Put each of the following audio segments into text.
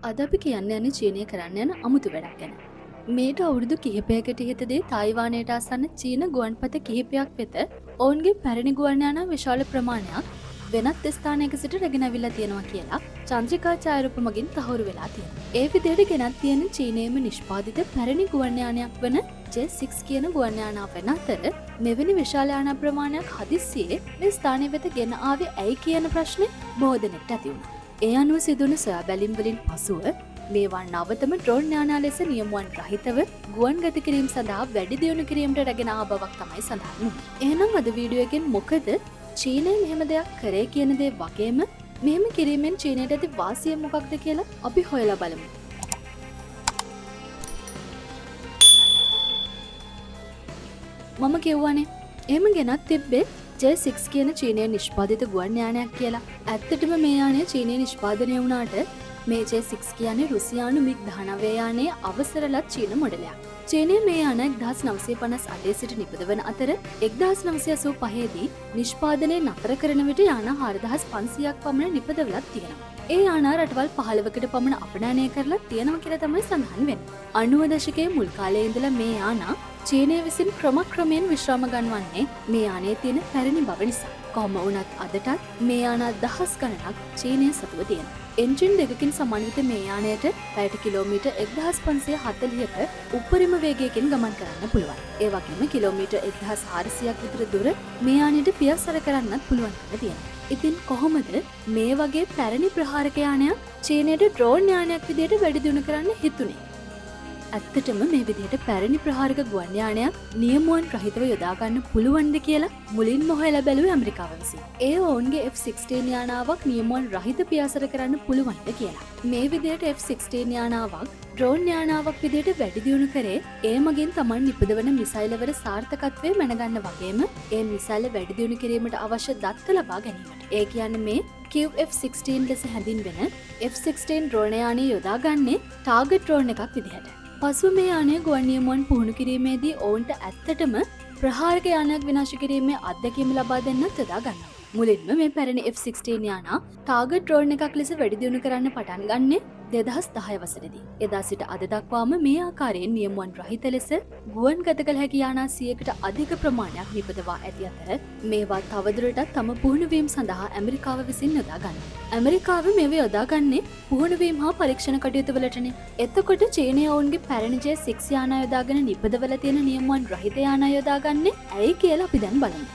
අද අපි කියන්න යන්නේ චීනය කරන්න යන අමුතු වැඩක් ගැන. මේට අවුරුදු කිහිපයකට ඉහතදී තායිවානයට අසන්න චීන ගුවන්පත කිහිපයක් වෙත ඔවුන්ගේ පැරණි ගුවන් යානා විශාල ප්‍රමාණයක් වෙනත් ස්ථානයක සිට රැගෙන ඇවිල්ලා තියෙනවා කියලා චන්ද්‍රිකා ඡායාරූප මගින් තහවුරු වෙලා තියෙනවා. ඒ විදිහට ගෙනත් තියෙන චීනයේම නිෂ්පාදිත පැරණි ගුවන් යානයක් වන J6 කියන ගුවන් යානාව වෙන අතර මෙවැනි විශාල යානා ප්‍රමාණයක් හදිස්සියේ මේ ස්ථානය වෙත ගෙන ආවේ ඇයි කියන ප්‍රශ්නේ බොහෝ දෙනෙක්ට ඇති වුණා. ඒ අනුව සිදුවන සොයා බැලීම් වලින් පසුව මේවා නවතම ඩ්‍රෝන් යානා ලෙස නියමුවන් රහිතව ගුවන් ගති කිරීම සඳහා වැඩි දියුණු කිරීමට රැගෙන ආ බවක් තමයි සඳහන් වුනේ. එහෙනම් අද වීඩියෝ එකෙන් මොකද චීනය මෙහෙම දෙයක් කරේ කියන දේ වගේම මෙහෙම කිරීමෙන් චීනයට ඇති වාසිය මොකක්ද කියලා අපි හොයලා බලමු. මම කියවනේ එහෙම ගෙනත් තිබ්බේ J6 කියන චීනයේ නිෂ්පාදිත ගුවන් යානයක් කියලා. ඇත්තටම මේ යානය චීනයේ නිෂ්පාදනය වුණාට මේ J6 කියන්නේ රුසියානු MiG-19 යානයේ අවසරලත් චීන මොඩලයක්. චීනයේ මේ යාන 1958 සිට නිපදවන අතර 1985 දී නිෂ්පාදනය නතර කරන විට යාන 4500ක් පමණ නිපදවලත් තියෙනවා. ඒ යාන රටවල් 15කට පමණ අපනයනය කරලා තියෙනවා කියලා තමයි සඳහන් වෙන්නේ. 90 දශකයේ මුල් කාලයේ ඉඳලා මේ යාන චීනය විසින් ක්‍රමක්‍රමයෙන් විශ්‍රාම ගන්වන්නේ මේ යානයේ තියෙන පැරණි බව නිසා. කොහොම වුණත් අදටත් මේ යාන දහස් ගණනක් චීනය සතුව තියෙනවා. එන්ජින් දෙකකින් සමන්විත මේ යානයට පැයට කිලෝමීටර් 1540ක උපරිම වේගයකින් ගමන් කරන්න පුළුවන්. ඒ වගේම කිලෝමීටර් 1400ක් විතර දුර මේ යානයට පියස්සර කරන්නත් පුළුවන්කම තියෙනවා. ඉතින් කොහොමද මේ වගේ පැරණි ප්‍රහාරක යානයක් චීනයට ඩ්‍රෝන් යානයක් විදිහට වැඩි දියුණු කරන්න හිතුනේ? ඇත්තටම මේ විදිහට පැරණි ප්‍රහාරක ගුවන් යානයක් නියමුවන් රහිතව යොදා ගන්න පුළුවන්ද කියලා මුලින්ම හොයලා බැලුවේ ඇමරිකාව විසින්. ඒ ඔවුන්ගේ F-16 යානාවක් නියමුවන් රහිත පියාසර කරන්න පුළුවන්ද කියලා. මේ විදිහට F-16 යානාවක් ඩ්‍රෝන් යානාවක් විදිහට වැඩි දියුණු කරේ ඒ මගින් Taman නිපදවන මිසයිල් වල සාර්ථකත්වය මැනගන්න වගේම ඒ මිසයිල් වැඩි දියුණු කිරීමට අවශ්‍ය දත්ත ලබා ගැනීමට. ඒ කියන්නේ මේ Cube F-16 ලෙස හැඳින්වෙන F-16 ඩ්‍රෝන යානය යොදාගන්නේ ටාගට් ඩ්‍රෝන් එකක් විදිහට. පසුව මේ යානය ගුවන් නියමුවන් පුහුණු කිරීමේදී ඔවුන්ට ඇත්තටම ප්‍රහාරක යානයක් විනාශ කිරීමේ අත්දැකීම් ලබා දෙන්නත් යොදා ගන්නවා. මුලින්ම මේ පැරණි F-16 යානා ටාගට් ඩ්‍රෝන් එකක් ලෙස වැඩි දියුණු කරන්න පටන් ගන්නේ 2010 වසරේදී. එදා සිට අද දක්වාම මේ ආකාරයෙන් නියමුවන් රහිත ලෙස ගුවන් ගත කළ හැකි යානා 100කට අධික ප්‍රමාණයක් නිපදවා ඇති අතර මේවා තවදුරටත් තම පුහුණුවීම් සඳහා ඇමරිකාව විසින් යොදා ගන්නවා. ඇමරිකාව මේවා යොදාගන්නේ පුහුණුවීම් හා පරීක්ෂණ කටයුතු වලටනේ. එතකොට චීනය ඔවුන්ගේ පැරණි J6 යානා යොදාගෙන නිපදවලා තියෙන නියමුවන් රහිත යානා යොදාගන්නේ ඇයි කියලා අපි දැන් බලමු.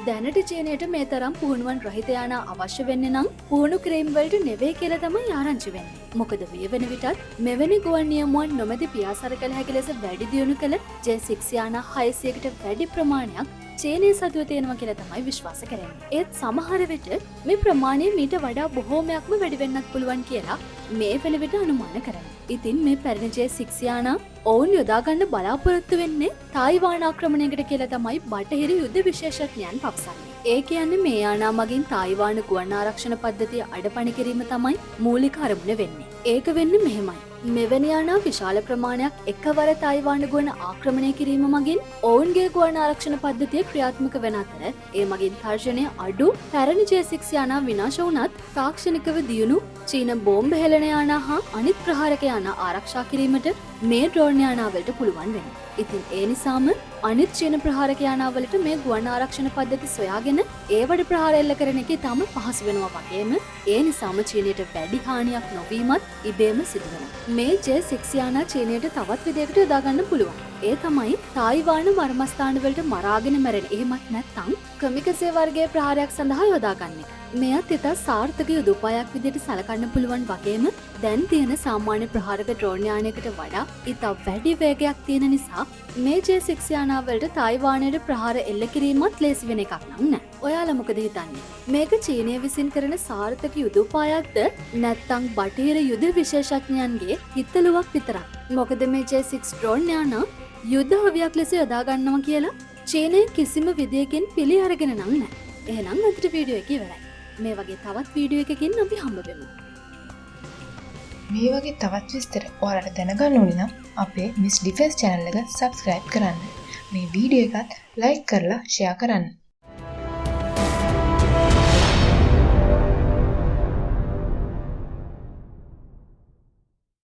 දැනට චීනයට මේ තරම් පුහුණුවන් රහිත යානා අවශ්‍ය වෙන්නේ නම් පුහුණු ක්‍රේම් වලට නෙවෙයි කියලා තමයි ආරංචි වෙන්නේ. මොකද මේ වෙන විටත් මෙවැනි ගුවන් නියමුවන් නොමැති පියාසර කළ හැකි ලෙස වැඩි දියුණු කළ J6 යානා 600කට වැඩි ප්‍රමාණයක් චීනය සතුව තියෙනවා කියලා තමයි විශ්වාස කරන්නේ. ඒත් සමහර විට මේ ප්‍රමාණය මීට වඩා බොහෝමයක්ම වැඩි වෙන්නත් පුළුවන් කියලා මේ වෙන විට අනුමාන කරනවා. ඉතින් මේ පැරණි J6 යානා ඔවුන් යොදාගන්න බලාපොරොත්තු වෙන්නේ තායිවාන ආක්‍රමණයකට කියලා තමයි බටහිර යුද්ධ විශේෂඥයන් පවසන්නේ. ඒ කියන්නේ මේ යානා මගින් තායිවාන ගුවන් ආරක්ෂණ පද්ධතිය අඩපණ කිරීම තමයි මූලික අරමුණ වෙන්නේ. ඒක වෙන්නේ මෙහෙමයි. මෙවැනි යානා විශාල ප්‍රමාණයක් එකවර තායිවාන ගුවන් ආක්‍රමණය කිරීම මගින් ඔවුන්ගේ ගුවන් ආරක්ෂණ පද්ධතිය ක්‍රියාත්මක වෙන අතර ඒ මගින් තර්ජනය අඩු පැරණි J6 යානා විනාශ වුණත් තාක්ෂණිකව දියුණු චීන බෝම්බ හෙළන යානා හා අනිත් ප්‍රහාරක යානා ආරක්ෂා කිරීමට මේ ඩ්‍රෝන් යානාවලට පුළුවන් වෙනවා. ඉතින් ඒ නිසාම අනිත් චීන ප්‍රහාරක යානාවලට මේ ගුවන් ආරක්ෂණ පද්ධති සොයාගෙන ඒවට ප්‍රහාර එල්ල කරන එක තාම පහසු වෙනවා වගේම ඒ නිසාම චීනයට වැඩි හානියක් නොවීමත් ඉබේම සිදු වෙනවා. මේ J6 යානා චීනයට තවත් විදිහකට යොදා ගන්න පුළුවන්. ඒ තමයි තායිවාන මර්මස්ථාන වලට මරාගෙන මැරෙන එහෙමත් නැත්නම් කමිකසේ වර්ගයේ ප්‍රහාරයක් සඳහා යොදා ගන්න එක. මෙයත් ඉතා සාර්ථක යුදෝපායක් විදිහට සලකන්න පුළුවන් වගේම දැන් තියෙන සාමාන්‍ය ප්‍රහාරක ඩ්‍රෝන් යානයකට වඩා ඉතා වැඩි වේගයක් තියෙන නිසා මේ J6 යානාවලට තායිවානයට ප්‍රහාර එල්ල කිරීමත් ලේසි වෙන එකක් නම් නෑ. ඔයාලා මොකද හිතන්නේ? මේක චීනය විසින් කරන සාර්ථක යුදෝපායක්ද නැත්නම් බටහිර යුද විශේෂඥයන්ගේ හිතලුවක් විතරක්? මොකද මේ J6 ඩ්‍රෝන් යානා යුද්ධ හවියක් ලෙස යොදා ගන්නවා කියලා චීනය කිසිම විදියකින් පිළි අරගෙන නම් නෑ. එහෙනම් අදට වීඩියෝ එක ඉවරයි. මේ වගේ තවත් වීඩියෝ එකකින් අපි හම්බ වෙමු. මේ වගේ තවත් විස්තර ඔයාලට දැනගන්න ඕනේ නම් අපේ Miss Defense channel එක subscribe කරන්න. මේ වීඩියෝ එකත් like කරලා share කරන්න.